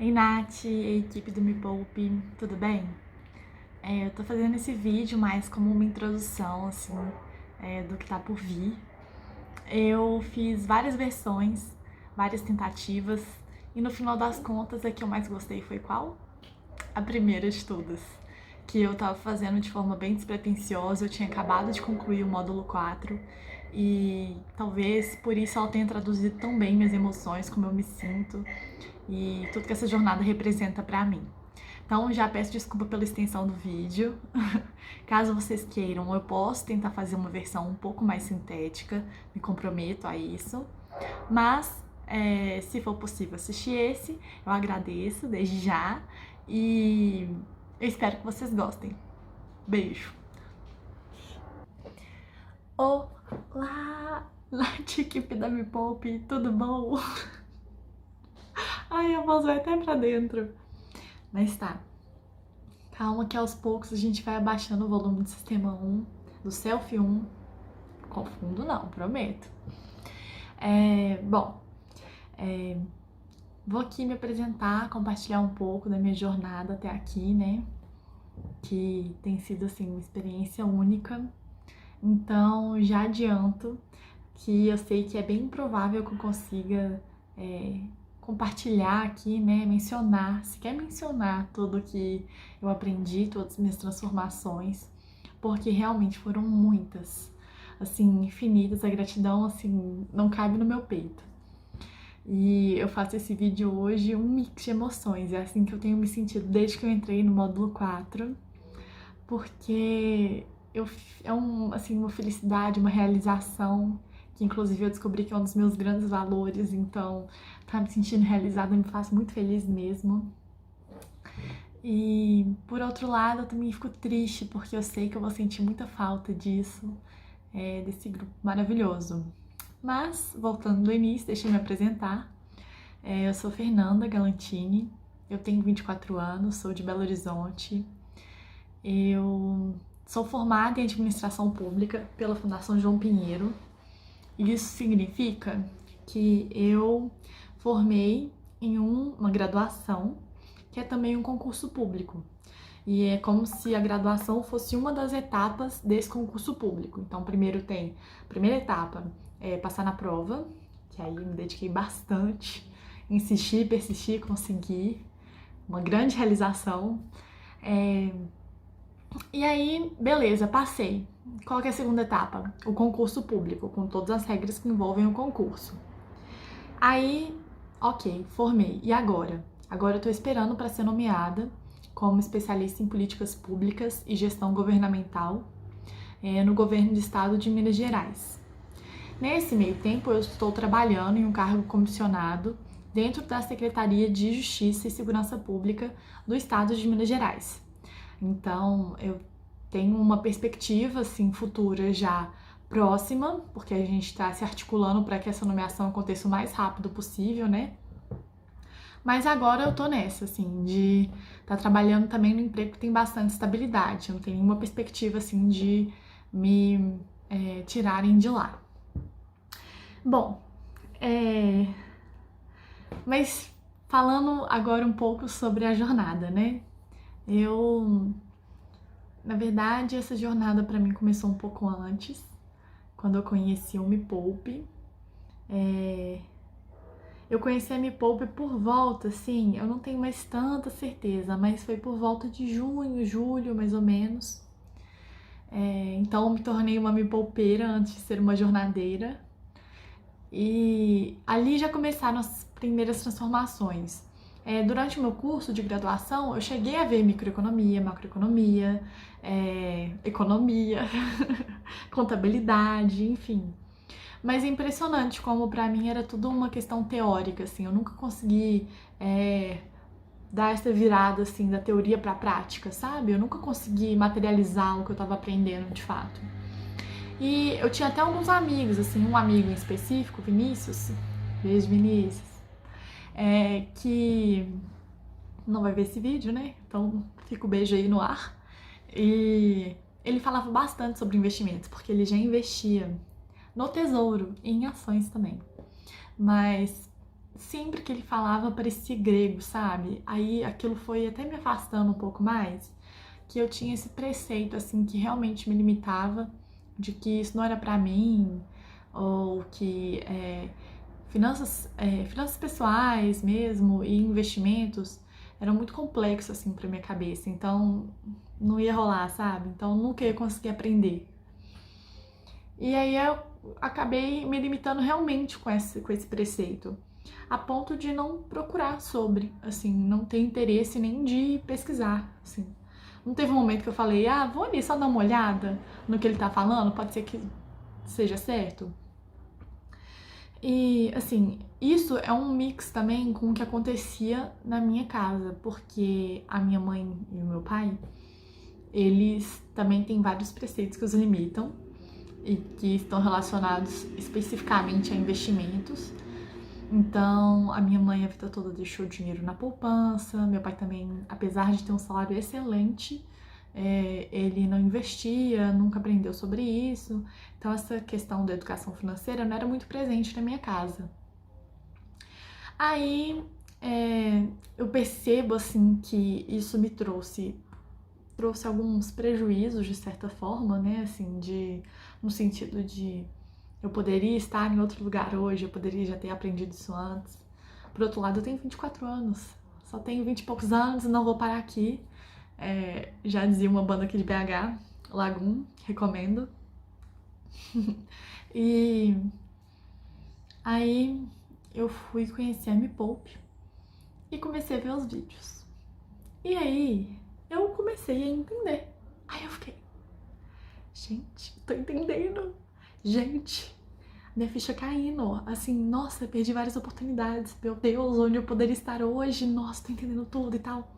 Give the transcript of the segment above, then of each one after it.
Ei, Nath, equipe do Me Poupe, tudo bem? Eu tô fazendo esse vídeo mais como uma introdução, assim, do que tá por vir. Eu fiz várias versões, várias tentativas, e no final das contas, a que eu mais gostei foi qual? A primeira de todas, que eu tava fazendo de forma bem despretensiosa. Eu tinha acabado de concluir o módulo 4 e talvez por isso ela tenha traduzido tão bem minhas emoções, como eu me sinto e tudo que essa jornada representa pra mim. Então já peço desculpa pela extensão do vídeo. Caso vocês queiram, eu posso tentar fazer uma versão um pouco mais sintética, me comprometo a isso. Mas se for possível assistir esse, eu agradeço desde já e eu espero que vocês gostem. Beijo! Olá, Nath, equipe da Me Poupe, tudo bom? Ai, a voz vai até pra dentro. Mas tá, calma que aos poucos a gente vai abaixando o volume do Sistema 1, do Selfie 1. Confundo não, prometo. Bom, vou aqui me apresentar, compartilhar um pouco da minha jornada até aqui, né? Que tem sido, assim, uma experiência única. Então, já adianto que eu sei que é bem improvável que eu consiga compartilhar aqui, né, mencionar, se quer mencionar tudo que eu aprendi, todas as minhas transformações, porque realmente foram muitas, assim, infinitas. A gratidão, assim, não cabe no meu peito. E eu faço esse vídeo hoje um mix de emoções, é assim que eu tenho me sentido desde que eu entrei no módulo 4, porque assim, uma felicidade, uma realização, que inclusive eu descobri que é um dos meus grandes valores. Então tá me sentindo realizada me faz muito feliz mesmo. E por outro lado, eu também fico triste, porque eu sei que eu vou sentir muita falta disso, desse grupo maravilhoso. Mas, voltando do início, deixa eu me apresentar. Eu sou Fernanda Galantini, eu tenho 24 anos, sou de Belo Horizonte. Eu sou formada em administração pública pela Fundação João Pinheiro. E isso significa que eu formei em uma graduação, que é também um concurso público. E é como se a graduação fosse uma das etapas desse concurso público. Então, primeiro tem a primeira etapa, passar na prova, que aí eu me dediquei bastante, insisti, persisti, consegui, uma grande realização. E aí, beleza, passei. Qual que é a segunda etapa? O concurso público, com todas as regras que envolvem o concurso. Aí, ok, formei. E agora? Agora eu tô esperando para ser nomeada como especialista em políticas públicas e gestão governamental no governo do estado de Minas Gerais. Nesse meio tempo, eu estou trabalhando em um cargo comissionado dentro da Secretaria de Justiça e Segurança Pública do estado de Minas Gerais. Então, eu tenho uma perspectiva, assim, futura já próxima, porque a gente está se articulando para que essa nomeação aconteça o mais rápido possível, né? Mas agora eu tô nessa, assim, de estar trabalhando também no emprego que tem bastante estabilidade. Eu não tenho nenhuma perspectiva, assim, de me tirarem de lá. Bom, mas falando agora um pouco sobre a jornada, né? Na verdade, essa jornada para mim começou um pouco antes, quando eu conheci o Me Poupe. Eu conheci a Me Poupe por volta, assim, eu não tenho mais tanta certeza, mas foi por volta de junho, julho, mais ou menos. Então eu me tornei uma Me Poupeira antes de ser uma jornadeira. E ali já começaram as primeiras transformações. Durante o meu curso de graduação, eu cheguei a ver microeconomia, macroeconomia, economia, contabilidade, enfim. Mas é impressionante como pra mim era tudo uma questão teórica, assim. Eu nunca consegui dar essa virada, assim, da teoria pra prática, sabe? Eu nunca consegui materializar o que eu tava aprendendo de fato. E eu tinha até alguns amigos, assim, um amigo em específico, Vinícius, beijo Vinícius, que não vai ver esse vídeo, né? Então fica o beijo aí no ar. E ele falava bastante sobre investimentos, porque ele já investia no Tesouro e em ações também. Mas sempre que ele falava parecia grego, sabe? Aí aquilo foi até me afastando um pouco mais, que eu tinha esse preceito, assim, que realmente me limitava, de que isso não era pra mim, ou que finanças pessoais mesmo e investimentos eram muito complexos, assim, pra minha cabeça, então não ia rolar, sabe? Então nunca ia conseguir aprender. E aí eu acabei me limitando realmente com esse preceito, a ponto de não procurar sobre, assim, não ter interesse nem de pesquisar, assim. Não teve um momento que eu falei, vou ali só dar uma olhada no que ele tá falando, pode ser que seja certo. E, assim, isso é um mix também com o que acontecia na minha casa, porque a minha mãe e o meu pai, eles também têm vários preceitos que os limitam e que estão relacionados especificamente a investimentos. Então, a minha mãe a vida toda deixou dinheiro na poupança, meu pai também, apesar de ter um salário excelente, ele não investia, nunca aprendeu sobre isso. Então, essa questão da educação financeira não era muito presente na minha casa. Aí, eu percebo, assim, que isso me trouxe alguns prejuízos, de certa forma, né, assim, no sentido de eu poderia estar em outro lugar hoje, eu poderia já ter aprendido isso antes. Por outro lado, eu tenho 24 anos, só tenho 20 e poucos anos e não vou parar aqui. Já dizia uma banda aqui de BH, Lagoon, recomendo. E aí eu fui conhecer a Me Poupe e comecei a ver os vídeos. E aí eu comecei a entender. Aí eu fiquei, gente, tô entendendo. Gente, minha ficha caindo, assim, nossa, perdi várias oportunidades, meu Deus, onde eu poderia estar hoje, nossa, tô entendendo tudo e tal.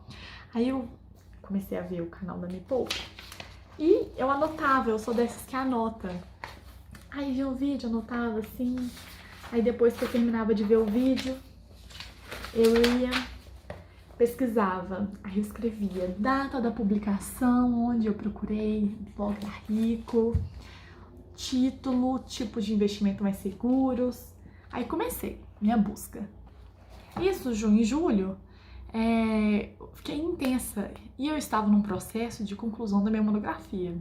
Aí eu comecei a ver o canal da Me Poupe e eu anotava, eu sou dessas que anota. Aí via o vídeo, anotava assim, aí depois que eu terminava de ver o vídeo, eu ia, pesquisava, aí eu escrevia data da publicação, onde eu procurei, blog da Rico, título, tipo de investimento mais seguros. Aí comecei minha busca. Isso, junho e julho, fiquei intensa e eu estava num processo de conclusão da minha monografia.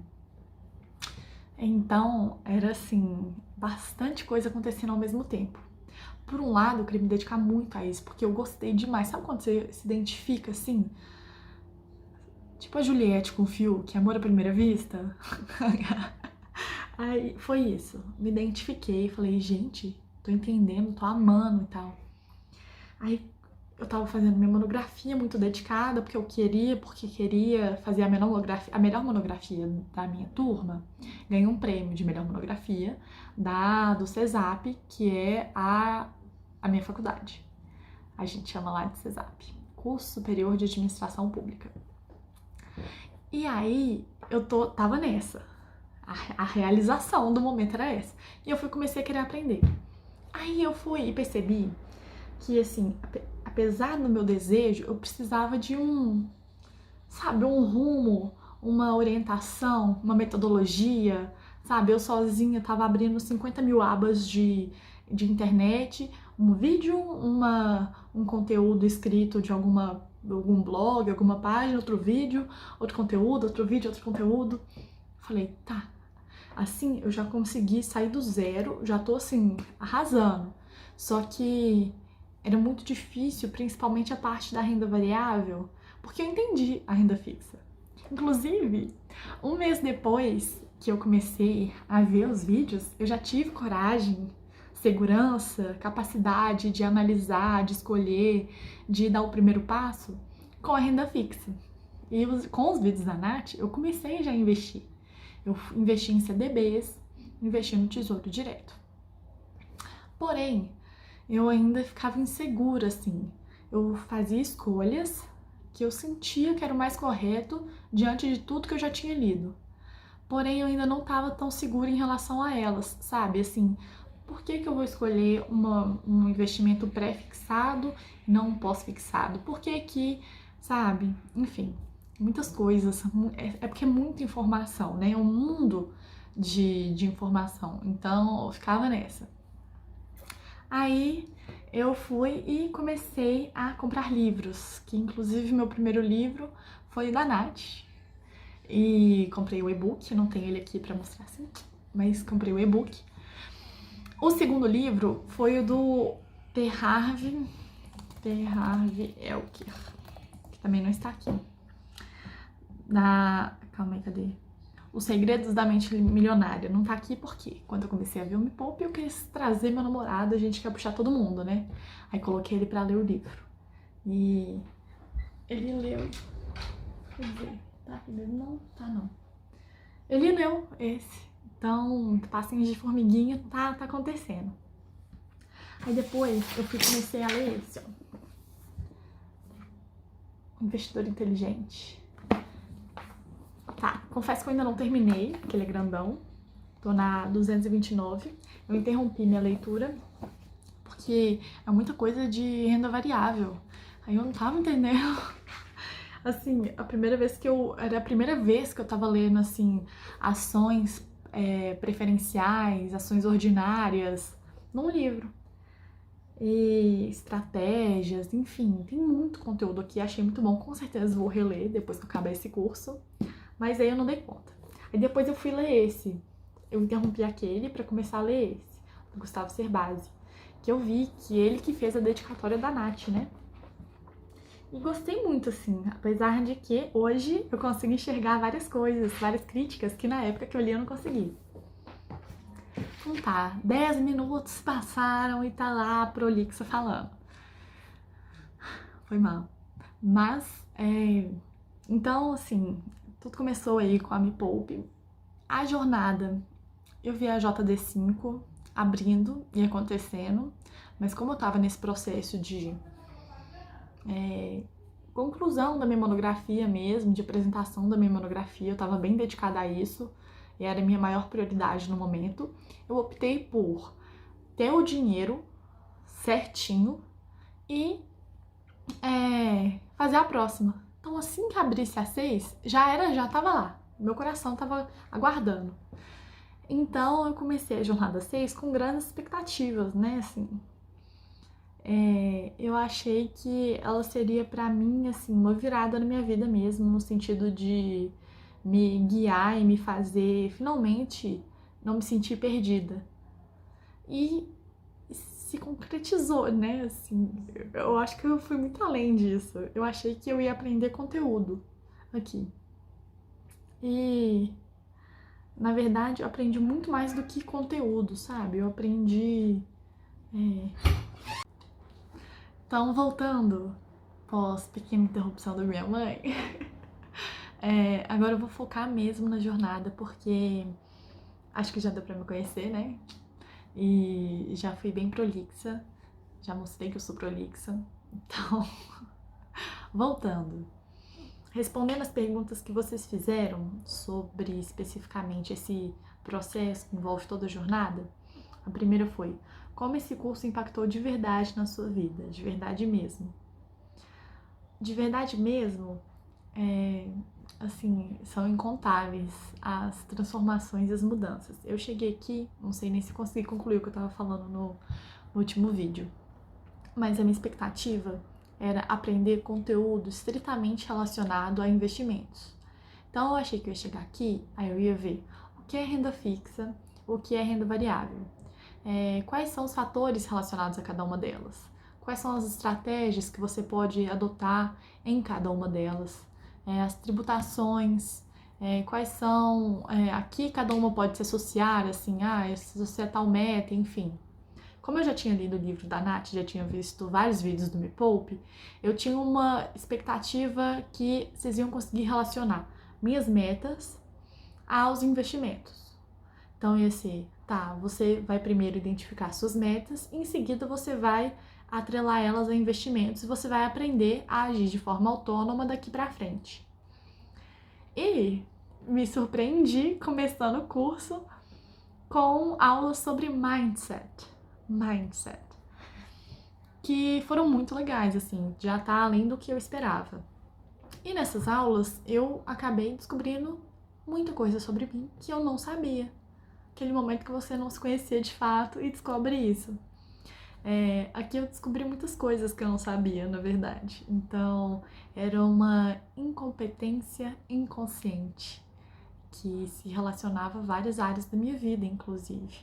Então, era assim, bastante coisa acontecendo ao mesmo tempo. Por um lado, eu queria me dedicar muito a isso, porque eu gostei demais. Sabe quando você se identifica assim? Tipo a Juliette com o Fiuk, amor à primeira vista? Aí foi isso. Me identifiquei, falei, gente, tô entendendo, tô amando e tal. Aí eu tava fazendo minha monografia muito dedicada, porque queria fazer a melhor monografia da minha turma. Ganhei um prêmio de melhor monografia do CESAP, que é a minha faculdade. A gente chama lá de CESAP, Curso Superior de Administração Pública. E aí eu tava nessa. A realização do momento era essa. E eu comecei a querer aprender. Aí eu fui e percebi que, assim, apesar do meu desejo, eu precisava de um rumo, uma orientação, uma metodologia, sabe? Eu sozinha tava abrindo 50 mil abas de internet, um vídeo, um conteúdo escrito de algum blog, alguma página, outro vídeo, outro conteúdo, outro vídeo, outro conteúdo. Falei, tá, assim eu já consegui sair do zero, já tô assim, arrasando. Só que era muito difícil, principalmente a parte da renda variável, porque eu entendi a renda fixa. Inclusive, um mês depois que eu comecei a ver os vídeos, eu já tive coragem, segurança, capacidade de analisar, de escolher, de dar o primeiro passo com a renda fixa. E com os vídeos da Nath, eu comecei já a investir. Eu investi em CDBs, investi no Tesouro Direto. Porém, eu ainda ficava insegura, assim. Eu fazia escolhas que eu sentia que era o mais correto diante de tudo que eu já tinha lido. Porém, eu ainda não estava tão segura em relação a elas, sabe? Assim, por que eu vou escolher um investimento pré-fixado e não um pós-fixado? Por que, sabe? Enfim, muitas coisas. É porque é muita informação, né? É um mundo de informação. Então, eu ficava nessa. Aí eu fui e comecei a comprar livros, que inclusive meu primeiro livro foi o da Nath. E comprei o e-book, não tenho ele aqui pra mostrar assim, mas comprei o e-book. O segundo livro foi o do T. Harv Eker, que também não está aqui. Calma aí, cadê? Os Segredos da Mente Milionária. Não tá aqui porque quando eu comecei a ver o Me Poupe, eu quis trazer meu namorado, a gente quer puxar todo mundo, né? Aí coloquei ele pra ler o livro. E ele leu. Quer dizer, tá aqui dentro? Não, tá não. Ele leu esse. Então, passinhos de formiguinha tá acontecendo. Aí depois eu comecei a ler esse, ó. Investidor Inteligente. Tá, confesso que eu ainda não terminei, porque ele é grandão. Tô na 229. Eu interrompi minha leitura, porque é muita coisa de renda variável. Aí eu não tava entendendo. Assim, era a primeira vez que eu tava lendo, assim, ações preferenciais, ações ordinárias, num livro. E estratégias, enfim, tem muito conteúdo aqui, achei muito bom, com certeza vou reler depois que eu acabar esse curso, mas aí eu não dei conta. Aí depois eu fui ler esse, eu interrompi aquele pra começar a ler esse, do Gustavo Cerbasi, que eu vi que ele que fez a dedicatória da Nath, né? E gostei muito, assim, apesar de que hoje eu consigo enxergar várias coisas, várias críticas que na época que eu li eu não consegui. Então tá, 10 minutos passaram e tá lá a prolixa falando. Foi mal. Mas, então, assim, tudo começou aí com a Me Poupe. A jornada, eu vi a JD5 abrindo e acontecendo, mas como eu tava nesse processo de conclusão da minha monografia mesmo, de apresentação da minha monografia, eu tava bem dedicada a isso, e era a minha maior prioridade no momento, eu optei por ter o dinheiro certinho e fazer a próxima. Então assim que abrisse a 6, já tava lá, meu coração tava aguardando. Então eu comecei a jornada 6 com grandes expectativas, né, assim. Eu achei que ela seria pra mim, assim, uma virada na minha vida mesmo, no sentido de me guiar e me fazer, finalmente, não me sentir perdida. E se concretizou, né, assim, eu acho que eu fui muito além disso. Eu achei que eu ia aprender conteúdo aqui. E, na verdade, eu aprendi muito mais do que conteúdo, sabe? Eu aprendi... Então, voltando, pós pequena interrupção da minha mãe, agora eu vou focar mesmo na jornada, porque acho que já deu pra me conhecer, né? E já fui bem prolixa, já mostrei que eu sou prolixa. Então, voltando. Respondendo as perguntas que vocês fizeram sobre especificamente esse processo que envolve toda a jornada, a primeira foi: como esse curso impactou de verdade na sua vida? De verdade mesmo. De verdade mesmo, assim, são incontáveis as transformações e as mudanças. Eu cheguei aqui, não sei nem se consegui concluir o que eu tava falando no último vídeo, mas a minha expectativa era aprender conteúdo estritamente relacionado a investimentos. Então eu achei que eu ia chegar aqui, aí eu ia ver o que é renda fixa, o que é renda variável, quais são os fatores relacionados a cada uma delas, quais são as estratégias que você pode adotar em cada uma delas, as tributações, quais são, aqui cada uma pode se associar, assim, se associar a tal meta, enfim. Como eu já tinha lido o livro da Nath, já tinha visto vários vídeos do Me Poupe, eu tinha uma expectativa que vocês iam conseguir relacionar minhas metas aos investimentos. Então ia ser, tá, você vai primeiro identificar suas metas, e em seguida você vai atrelar elas a investimentos e você vai aprender a agir de forma autônoma daqui pra frente. E me surpreendi começando o curso com aulas sobre mindset, que foram muito legais, assim, já tá além do que eu esperava. E nessas aulas eu acabei descobrindo muita coisa sobre mim que eu não sabia. Aquele momento que você não se conhecia de fato e descobre isso. Aqui eu descobri muitas coisas que eu não sabia, na verdade. Então, era uma incompetência inconsciente que se relacionava a várias áreas da minha vida, inclusive.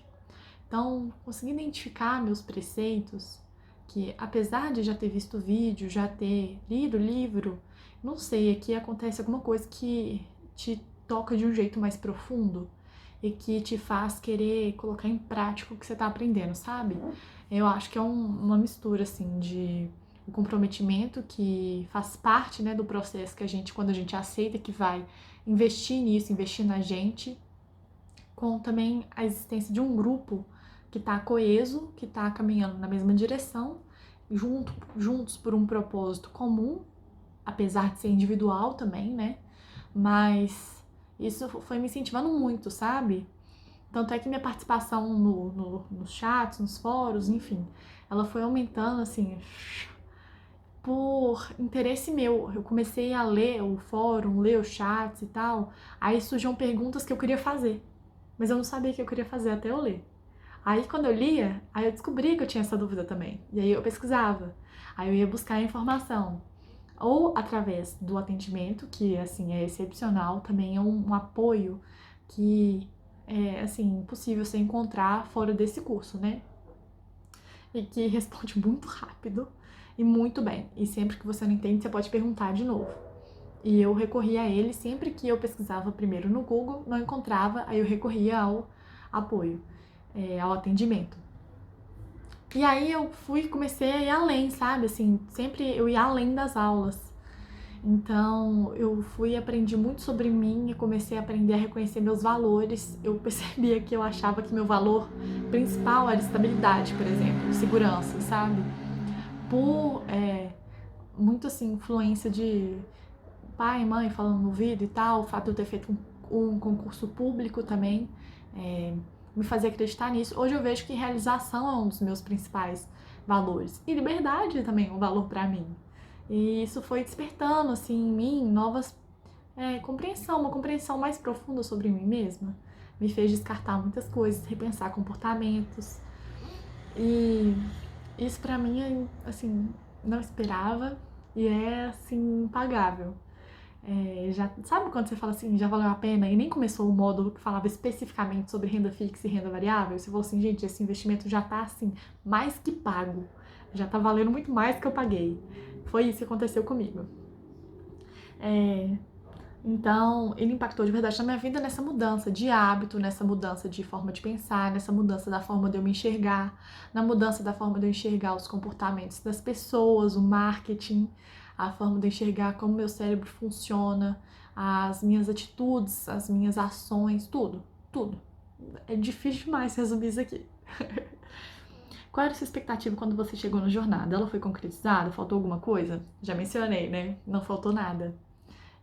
Então, consegui identificar meus preceitos, que apesar de já ter visto vídeo, já ter lido livro, não sei, aqui acontece alguma coisa que te toca de um jeito mais profundo e que te faz querer colocar em prática o que você está aprendendo, sabe? Eu acho que é uma mistura, assim, de o comprometimento que faz parte, né, do processo que a gente, quando a gente aceita que vai investir nisso, investir na gente, com também a existência de um grupo que está coeso, que está caminhando na mesma direção, juntos por um propósito comum, apesar de ser individual também, né? Mas isso foi me incentivando muito, sabe? Tanto é que minha participação nos chats, nos fóruns, enfim, ela foi aumentando, assim, por interesse meu. Eu comecei a ler o fórum, ler os chats e tal, aí surgiam perguntas que eu queria fazer, mas eu não sabia que eu queria fazer até eu ler. Aí quando eu lia, aí eu descobri que eu tinha essa dúvida também. E aí eu pesquisava. Aí eu ia buscar a informação. Ou através do atendimento, que assim é excepcional, também é um apoio que é assim impossível você encontrar fora desse curso, né? E que responde muito rápido e muito bem. E sempre que você não entende, você pode perguntar de novo. E eu recorria a ele sempre que eu pesquisava primeiro no Google, não encontrava, aí eu recorria ao apoio, ao atendimento. E aí eu comecei a ir além, sabe? Assim, sempre eu ia além das aulas. Então eu aprendi muito sobre mim e comecei a aprender a reconhecer meus valores. Eu percebia que eu achava que meu valor principal era estabilidade, por exemplo, segurança, sabe? Por muito assim, influência de pai e mãe falando no vídeo e tal, o fato de eu ter feito um concurso público também me fazia acreditar nisso. Hoje eu vejo que realização é um dos meus principais valores. E liberdade também é um valor para mim. E isso foi despertando, assim, em mim novas compreensão, uma compreensão mais profunda sobre mim mesma. Me fez descartar muitas coisas, repensar comportamentos. E isso pra mim, assim, não esperava e é, assim, impagável. Já, sabe quando você fala assim, já valeu a pena e nem começou o módulo que falava especificamente sobre renda fixa e renda variável? Você falou assim, gente, esse investimento já tá, assim, mais que pago. Já tá valendo muito mais do que eu paguei. Foi isso que aconteceu comigo. Então, ele impactou de verdade na minha vida nessa mudança de hábito, nessa mudança de forma de pensar, nessa mudança da forma de eu me enxergar, na mudança da forma de eu enxergar os comportamentos das pessoas, o marketing, a forma de eu enxergar como meu cérebro funciona, as minhas atitudes, as minhas ações, tudo, tudo. É difícil demais resumir isso aqui. Qual era a sua expectativa quando você chegou na jornada? Ela foi concretizada? Faltou alguma coisa? Já mencionei, né? Não faltou nada.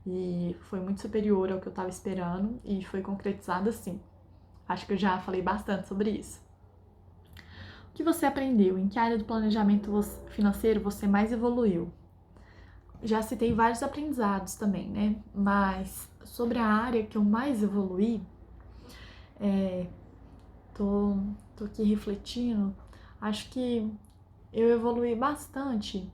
E foi muito superior ao que eu estava esperando e foi concretizado assim. Acho que eu já falei bastante sobre isso. O que você aprendeu? Em que área do planejamento financeiro você mais evoluiu? Já citei vários aprendizados também, né? Mas sobre a área que eu mais evoluí, tô, tô aqui refletindo, acho que eu evoluí bastante.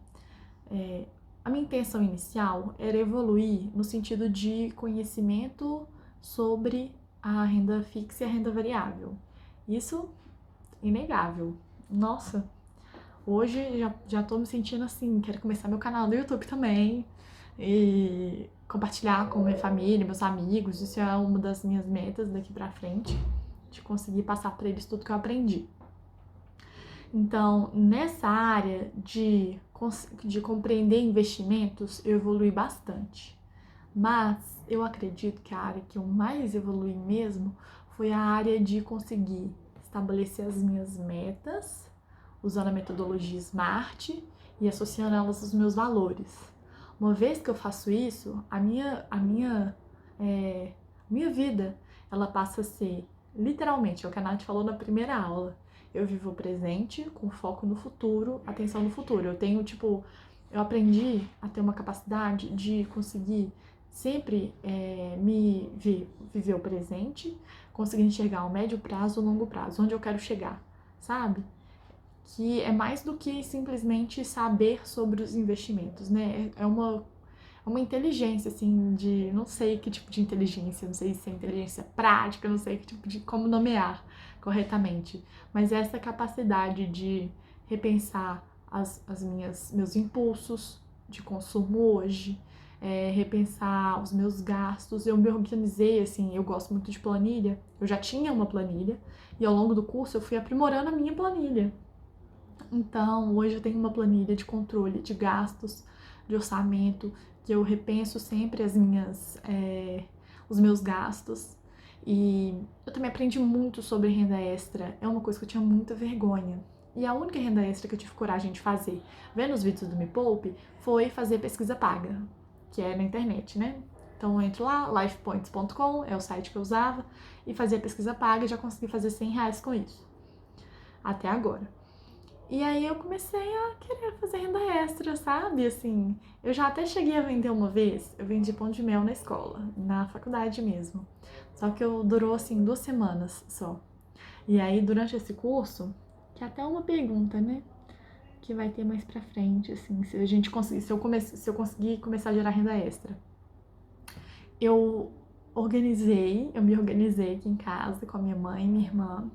A minha intenção inicial era evoluir no sentido de conhecimento sobre a renda fixa e a renda variável. Isso, inegável. Nossa, hoje já tô me sentindo assim, quero começar meu canal do YouTube também e compartilhar com minha família, meus amigos. Isso é uma das minhas metas daqui pra frente, de conseguir passar para eles tudo que eu aprendi. Então, nessa área de compreender investimentos, eu evolui bastante. Mas eu acredito que a área que eu mais evolui mesmo foi a área de conseguir estabelecer as minhas metas, usando a metodologia SMART e associando elas aos meus valores. Uma vez que eu faço isso, minha vida ela passa a ser, literalmente, é o que a Nath falou na primeira aula. Eu vivo o presente com foco no futuro, atenção no futuro. Eu aprendi a ter uma capacidade de conseguir sempre viver o presente, conseguir enxergar o médio prazo, o longo prazo, onde eu quero chegar, sabe? que é mais do que simplesmente saber sobre os investimentos, né? É uma inteligência, assim, de... Não sei que tipo de inteligência, não sei se é inteligência prática, não sei que tipo de... como nomear corretamente. Mas essa capacidade de repensar meus impulsos de consumo hoje, repensar os meus gastos. Eu me organizei, assim, eu gosto muito de planilha. Eu já tinha uma planilha e ao longo do curso eu fui aprimorando a minha planilha. Então, hoje eu tenho uma planilha de controle de gastos, de orçamento, que eu repenso sempre os meus gastos. E eu também aprendi muito sobre renda extra. É uma coisa que eu tinha muita vergonha. E a única renda extra que eu tive coragem de fazer, vendo os vídeos do Me Poupe, foi fazer pesquisa paga, que é na internet, né? Então eu entro lá, lifepoints.com, é o site que eu usava, e fazia pesquisa paga e já consegui fazer R$ 100 com isso. Até agora. E aí eu comecei a querer fazer renda extra, sabe? Assim, eu já até cheguei a vender uma vez, eu vendi pão de mel na escola, na faculdade mesmo. Só que durou assim 2 semanas só. E aí durante esse curso, que é até uma pergunta, né? Que vai ter mais pra frente, assim, se a gente conseguir, se eu conseguir começar a gerar renda extra. Eu me organizei aqui em casa com a minha mãe e minha irmã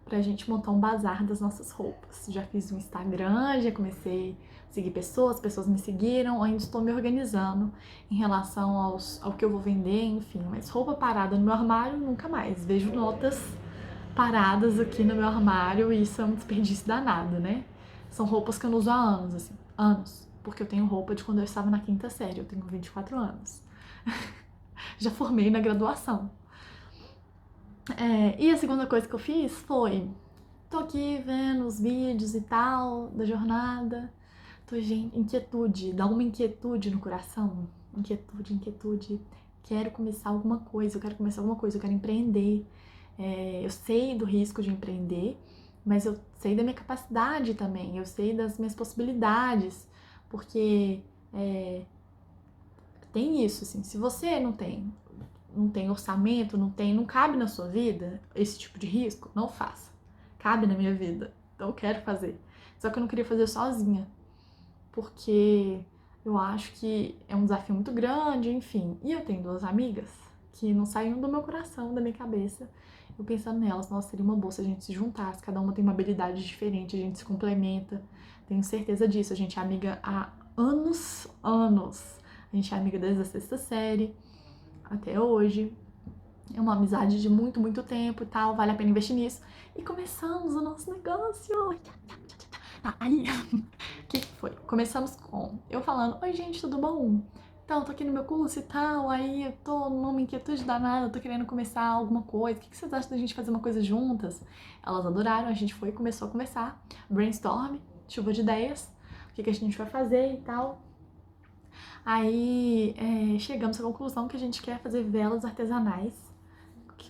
pra gente montar um bazar das nossas roupas. Já fiz um Instagram, já comecei a seguir pessoas me seguiram, ainda estou me organizando em relação ao que eu vou vender, enfim. Mas roupa parada no meu armário, nunca mais. Vejo notas paradas aqui no meu armário e isso é um desperdício danado, né? São roupas que eu não uso há anos, assim, anos. Porque eu tenho roupa de quando eu estava na 5ª série, eu tenho 24 anos. Já formei na graduação. E a segunda coisa que eu fiz foi... Tô aqui vendo os vídeos e tal, da jornada. Gente, inquietude, dá uma inquietude no coração. Inquietude. Quero começar alguma coisa, eu quero empreender. Eu sei do risco de empreender, mas eu sei da minha capacidade também, eu sei das minhas possibilidades, porque tem isso, assim, se você não tem orçamento, não cabe na sua vida esse tipo de risco, não faça. Cabe na minha vida, então eu quero fazer. Só que eu não queria fazer sozinha, porque eu acho que é um desafio muito grande, enfim. E eu tenho 2 amigas que não saíam do meu coração, da minha cabeça. Eu pensando nelas, nossa, seria uma boa se a gente se juntasse, cada uma tem uma habilidade diferente, a gente se complementa. Tenho certeza disso, a gente é amiga há anos. A gente é amiga desde a 6ª série até hoje. É uma amizade de muito, muito tempo e tal, vale a pena investir nisso. E começamos o nosso negócio. Aí, o que foi? Começamos com eu falando, oi gente, tudo bom? Então, tô aqui no meu curso e tal, aí eu tô numa inquietude danada, tô querendo começar alguma coisa. O que vocês acham da gente fazer uma coisa juntas? Elas adoraram, a gente começou a conversar, brainstorm, chuva de ideias, o que a gente vai fazer e tal. Aí chegamos à conclusão que a gente quer fazer velas artesanais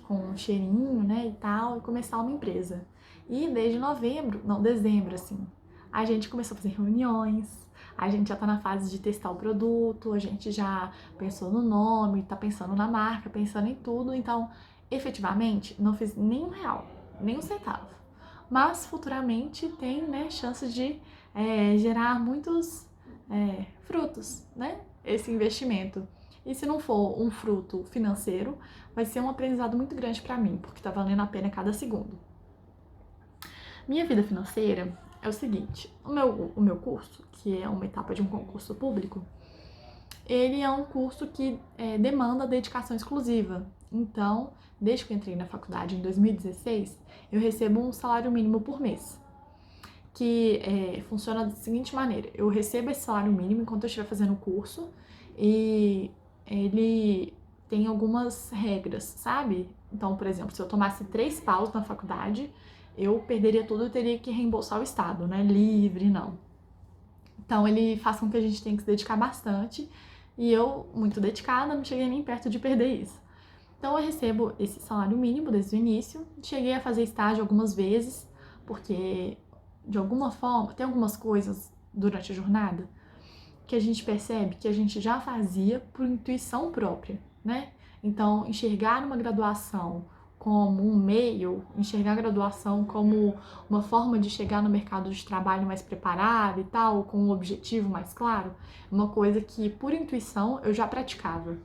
com um cheirinho, né, e tal, e começar uma empresa. E desde dezembro, assim, a gente começou a fazer reuniões, a gente já tá na fase de testar o produto, a gente já pensou no nome, tá pensando na marca, pensando em tudo, então, efetivamente, não fiz nenhum real, nem um centavo. Mas, futuramente, tem, né, chance de gerar muitos frutos, né, esse investimento. E se não for um fruto financeiro, vai ser um aprendizado muito grande para mim, porque tá valendo a pena cada segundo. Minha vida financeira é o seguinte, o meu curso, que é uma etapa de um concurso público, ele é um curso que demanda dedicação exclusiva. Então, desde que eu entrei na faculdade em 2016, eu recebo um salário mínimo por mês, que funciona da seguinte maneira, eu recebo esse salário mínimo enquanto eu estiver fazendo o curso, e ele tem algumas regras, sabe? Então, por exemplo, se eu tomasse 3 paus na faculdade, eu perderia tudo e teria que reembolsar o Estado, né? Livre, não. Então, ele faz com que a gente tenha que se dedicar bastante, e eu, muito dedicada, não cheguei nem perto de perder isso. Então, eu recebo esse salário mínimo desde o início, cheguei a fazer estágio algumas vezes, porque, de alguma forma, tem algumas coisas durante a jornada que a gente percebe que a gente já fazia por intuição própria, né? Então, enxergar uma graduação como um meio, enxergar a graduação como uma forma de chegar no mercado de trabalho mais preparado e tal, com um objetivo mais claro, uma coisa que, por intuição, eu já praticava.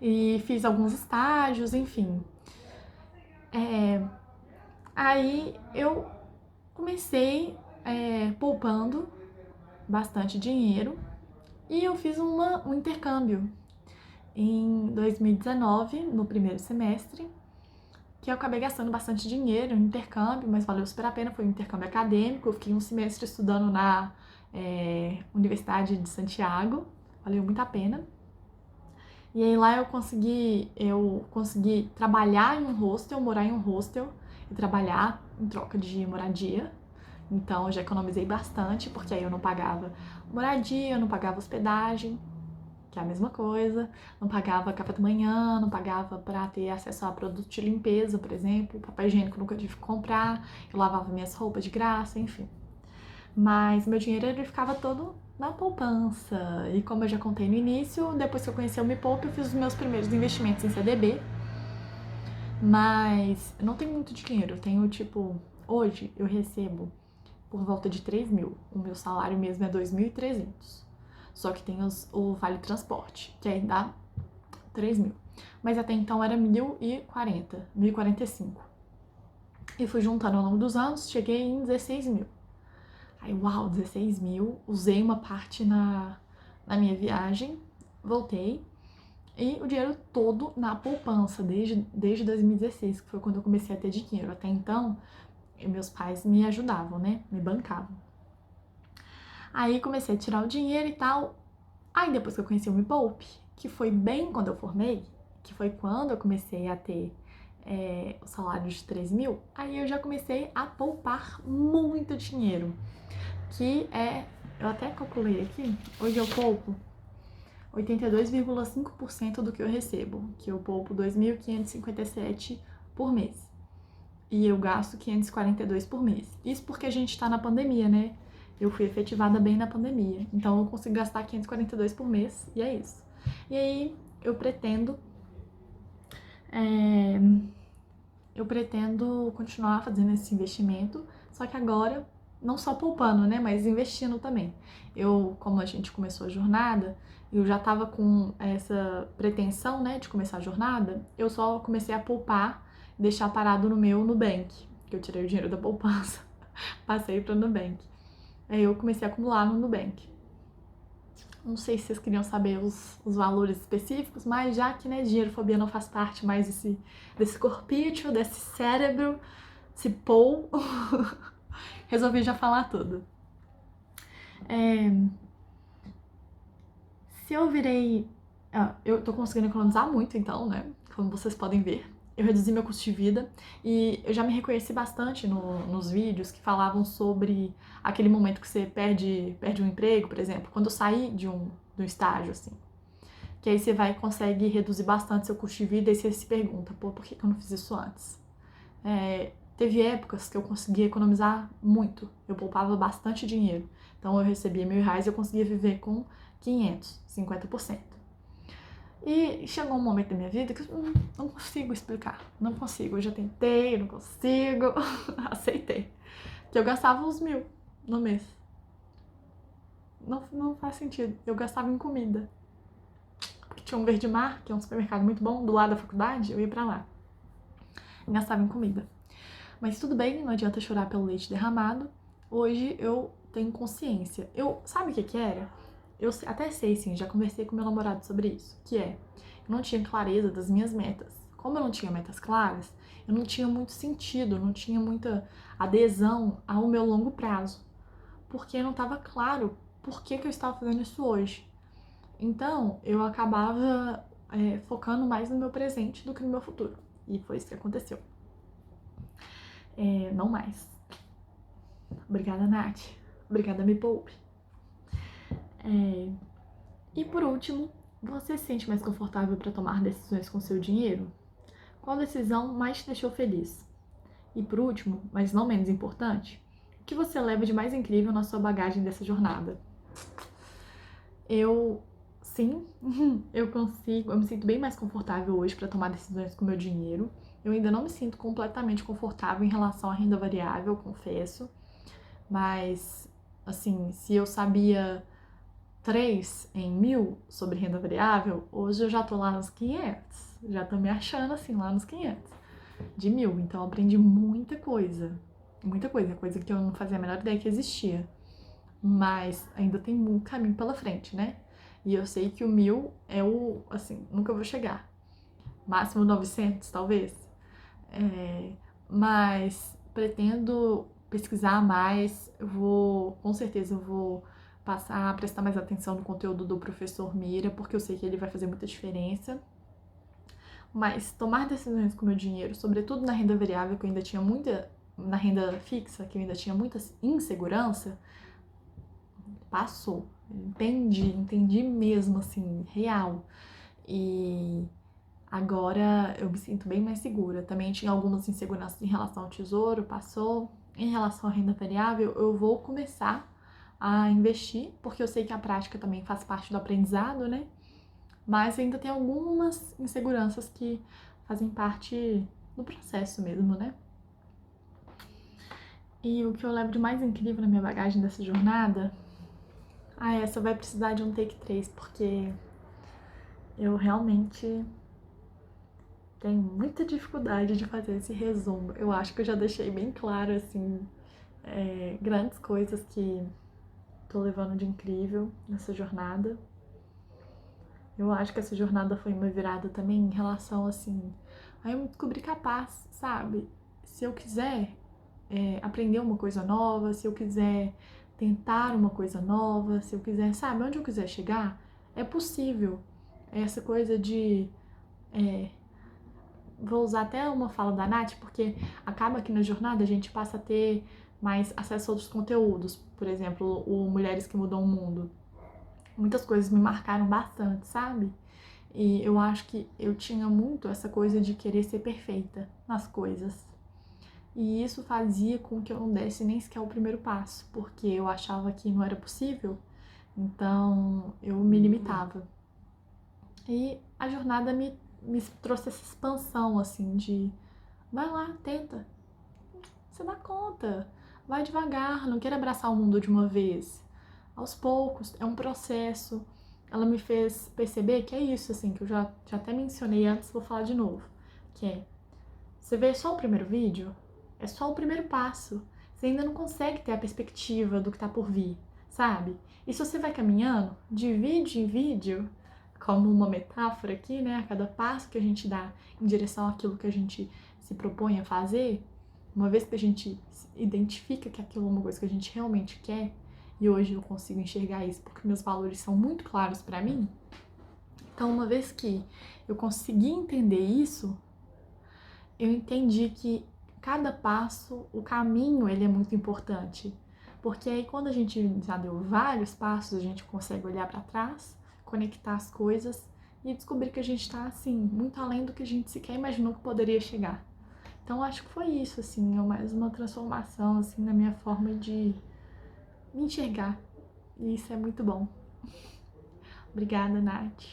E fiz alguns estágios, enfim. Aí eu comecei poupando bastante dinheiro e eu fiz um intercâmbio em 2019, no primeiro semestre, que eu acabei gastando bastante dinheiro no intercâmbio, mas valeu super a pena, foi um intercâmbio acadêmico, eu fiquei um semestre estudando na Universidade de Santiago, valeu muito a pena. E aí lá eu consegui trabalhar em um hostel, morar em um hostel e trabalhar em troca de moradia. Então eu já economizei bastante, porque aí eu não pagava moradia, eu não pagava hospedagem, que é a mesma coisa, não pagava café da manhã, não pagava para ter acesso a produto de limpeza, por exemplo, papel higiênico eu nunca tive que comprar, eu lavava minhas roupas de graça, enfim. Mas meu dinheiro ele ficava todo na poupança. E como eu já contei no início, depois que eu conheci o Me Poupe, eu fiz os meus primeiros investimentos em CDB. Mas eu não tenho muito dinheiro, eu tenho tipo, hoje eu recebo por volta de 3 mil. O meu salário mesmo é 2.300. Só que tem o Vale Transporte, que aí dá 3 mil. Mas até então era 1.040, 1.045. E fui juntando ao longo dos anos, cheguei em 16 mil. Aí, uau, 16 mil. Usei uma parte na minha viagem, voltei. E o dinheiro todo na poupança, desde 2016, que foi quando eu comecei a ter dinheiro. Até então, meus pais me ajudavam, né? Me bancavam. Aí comecei a tirar o dinheiro e tal. Aí depois que eu conheci o Me Poupe, que foi bem quando eu formei, que foi quando eu comecei a ter o salário de 3 mil, aí eu já comecei a poupar muito dinheiro. Eu até calculei aqui, hoje eu poupo 82,5% do que eu recebo, que eu poupo 2.557 por mês. E eu gasto 542 por mês. Isso porque a gente tá na pandemia, né? Eu fui efetivada bem na pandemia. Então eu consigo gastar 542 por mês e é isso. E aí eu pretendo continuar fazendo esse investimento, só que agora não só poupando, né, mas investindo também. Como a gente começou a jornada, eu já estava com essa pretensão, né, de começar a jornada, eu só comecei a poupar, deixar parado no meu Nubank, que eu tirei o dinheiro da poupança, passei para o Nubank. Aí eu comecei a acumular no Nubank. Não sei se vocês queriam saber os valores específicos, mas já que, né, dinheirofobia não faz parte mais desse corpício, desse cérebro, esse pou, resolvi já falar tudo. Se eu virei... eu tô conseguindo economizar muito, então, né, como vocês podem ver. Eu reduzi meu custo de vida e eu já me reconheci bastante nos vídeos que falavam sobre aquele momento que você perde um emprego, por exemplo, quando eu saí do estágio, assim. Que aí você vai e consegue reduzir bastante seu custo de vida e você se pergunta, pô, por que eu não fiz isso antes? Teve épocas que eu conseguia economizar muito, eu poupava bastante dinheiro. Então eu recebia R$1.000 e eu conseguia viver com 500, 50%. E chegou um momento da minha vida que eu não consigo explicar, não consigo. Eu já tentei, não consigo, aceitei. Que eu gastava uns 1.000 no mês. Não faz sentido, eu gastava em comida. Porque tinha um Verde Mar, que é um supermercado muito bom, do lado da faculdade, eu ia pra lá. E gastava em comida. Mas tudo bem, não adianta chorar pelo leite derramado. Hoje eu tenho consciência. Sabe o que era? Eu até sei, sim, já conversei com meu namorado sobre isso, que eu não tinha clareza das minhas metas. Como eu não tinha metas claras, eu não tinha muito sentido, não tinha muita adesão ao meu longo prazo, porque não estava claro por que eu estava fazendo isso hoje. Então, eu acabava focando mais no meu presente do que no meu futuro. E foi isso que aconteceu. Não mais. Obrigada, Nath. Obrigada, Me Poupe. E por último, você se sente mais confortável para tomar decisões com seu dinheiro? Qual decisão mais te deixou feliz? E por último, mas não menos importante, o que você leva de mais incrível na sua bagagem dessa jornada? Sim, eu me sinto bem mais confortável hoje para tomar decisões com meu dinheiro. Eu ainda não me sinto completamente confortável em relação à renda variável, confesso. Mas, assim, se eu sabia 3 em 1000 sobre renda variável, hoje eu já tô lá nos 500. Já tô me achando, assim, lá nos 500 de 1000. Então, eu aprendi muita coisa. Muita coisa, coisa que eu não fazia a menor ideia que existia. Mas ainda tem muito caminho pela frente, né? E eu sei que o 1000 é o, assim, nunca vou chegar. Máximo 900, talvez. Mas pretendo pesquisar mais, com certeza eu vou passar a prestar mais atenção no conteúdo do professor Mira, porque eu sei que ele vai fazer muita diferença. Mas tomar decisões com o meu dinheiro, sobretudo na renda variável, que eu ainda tinha muita, na renda fixa, que eu ainda tinha muita insegurança, passou. Entendi mesmo, assim, real. E agora eu me sinto bem mais segura. Também tinha algumas inseguranças em relação ao tesouro, passou. Em relação à renda variável, eu vou começar a investir, porque eu sei que a prática também faz parte do aprendizado, né? Mas ainda tem algumas inseguranças que fazem parte do processo mesmo, né? E o que eu levo de mais incrível na minha bagagem dessa jornada, essa vai precisar de um take 3, porque eu realmente tenho muita dificuldade de fazer esse resumo. Eu acho que eu já deixei bem claro, assim, grandes coisas que tô levando de incrível nessa jornada. Eu acho que essa jornada foi uma virada também em relação, assim, a eu me descobrir capaz, sabe? Se eu quiser aprender uma coisa nova, se eu quiser tentar uma coisa nova, se eu quiser, sabe, onde eu quiser chegar, é possível. Essa coisa de vou usar até uma fala da Nath, porque acaba que na jornada a gente passa a ter mais acesso a outros conteúdos. Por exemplo, o Mulheres que Mudam o Mundo. Muitas coisas me marcaram bastante, sabe? E eu acho que eu tinha muito essa coisa de querer ser perfeita nas coisas. E isso fazia com que eu não desse nem sequer o primeiro passo, porque eu achava que não era possível, então eu me limitava. E a jornada me trouxe essa expansão, assim, de vai lá, tenta, você dá conta, vai devagar, não queira abraçar o mundo de uma vez. Aos poucos, é um processo. Ela me fez perceber que é isso, assim, que eu já até mencionei antes, vou falar de novo, que é, você vê só o primeiro vídeo, é só o primeiro passo. Você ainda não consegue ter a perspectiva do que tá por vir, sabe? E se você vai caminhando de vídeo em vídeo, como uma metáfora aqui, né? A cada passo que a gente dá em direção àquilo que a gente se propõe a fazer, uma vez que a gente identifica que aquilo é uma coisa que a gente realmente quer, e hoje eu consigo enxergar isso porque meus valores são muito claros para mim. Então, uma vez que eu consegui entender isso, eu entendi que cada passo, o caminho, ele é muito importante. Porque aí quando a gente já deu vários passos, a gente consegue olhar para trás, conectar as coisas e descobrir que a gente está assim, muito além do que a gente sequer imaginou que poderia chegar. Então acho que foi isso, assim, é mais uma transformação assim na minha forma de me enxergar. E isso é muito bom. Obrigada, Nath.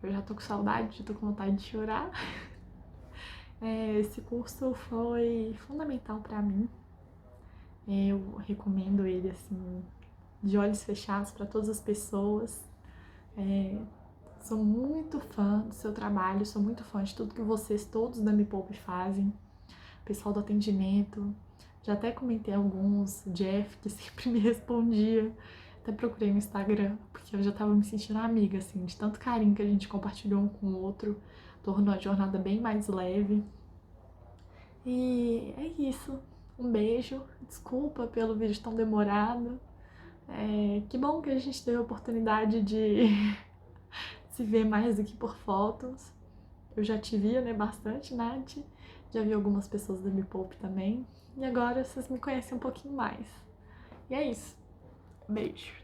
Eu já tô com saudade, já tô com vontade de chorar. Esse curso foi fundamental para mim. Eu recomendo ele assim, de olhos fechados para todas as pessoas. Sou muito fã do seu trabalho, sou muito fã de tudo que vocês todos da Me Poupe fazem. Pessoal do atendimento, já até comentei alguns, o Jeff, que sempre me respondia. Até procurei no Instagram, porque eu já tava me sentindo amiga, assim, de tanto carinho que a gente compartilhou um com o outro. Tornou a jornada bem mais leve. E é isso. Um beijo. Desculpa pelo vídeo tão demorado. Que bom que a gente teve a oportunidade de se ver mais do que por fotos. Eu já te via, né, bastante, Nath. Já vi algumas pessoas da Me Poupe também. E agora vocês me conhecem um pouquinho mais. E é isso. Beijo.